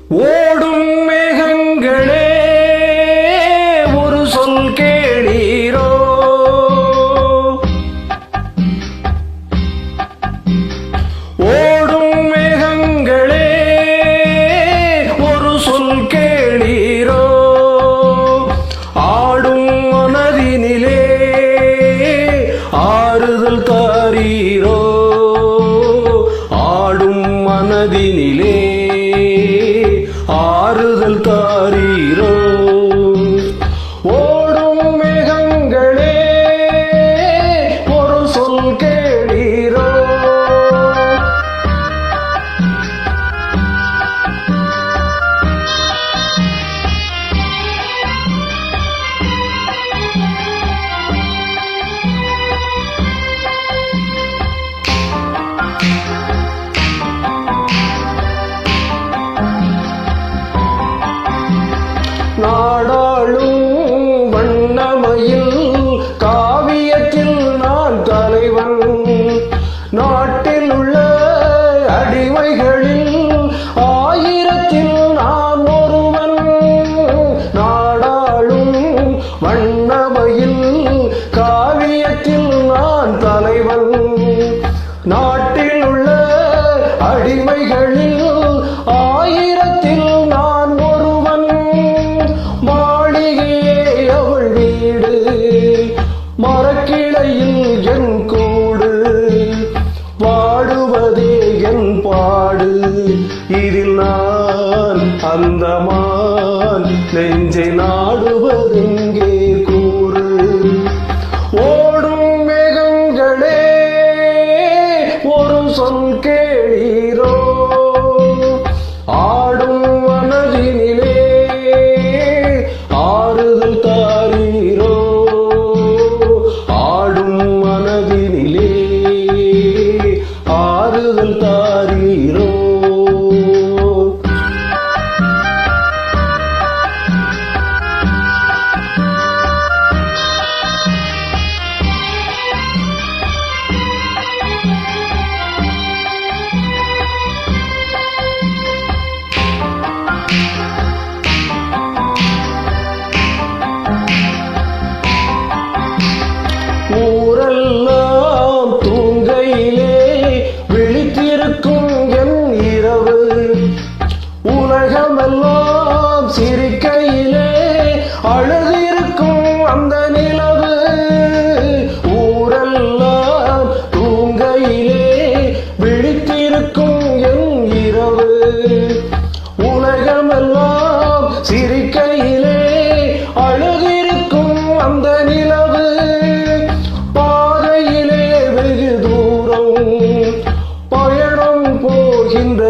ஓடும் மேகங்களே ஒரு சொல் கேளீரோ, ஓடும் மேகங்களே ஒரு சொல் கேளீரோ, ஆடும் மனதினிலே ஆறுதல் தாரீரோ, ஆடும் மனதினிலே ஆறுதல் தாரீரோ. ஓடும் மேகங்களே ஒரு சொல் கேளீரோ. நாடாளும் வண்ணமயில் காவியத்தில் நான் தலைவன், நாட்டில் உள்ள அடிமைகளில் ஆயிரத்தில் நான் ஒருவன். நாடாளும் வண்ணமயில் காவியத்தில் நான் தலைவன், நாட்டில் உள்ள அடிமைகளில் ஆயிரத்தில் நான் ஒருவன். மாளிகையே அவள் வீடு, மரக்கிளையில் என் கூடு, பாடுவதே என் பாடு, இதில் நான் அந்தமான் நெஞ்சை நாடுவதெங்கே கூறு. ஓடும் மேகங்களே ஒரு சொல் கேளீரோ, ஆடும் மனதினிலே ஆறுதல் தாரீரோ, ஆடும் மனதினிலே ஆறுதல் தாரீரோ. ஊரெல்லாம் தூங்கையிலே விழித்திருக்கும் என் இரவு, உலகமெல்லாம் சிரிக்கையிலே அழுதிருக்கும் அந்த நிலவு. ஊரெல்லாம் தூங்கையிலே விழித்திருக்கும் என் இரவு, உலகமெல்லாம் சிரிக்கையிலே அழுதிருக்கும் அந்த நிலவு. பாதையிலே வெகு தூரம் பயணம் போகின்ற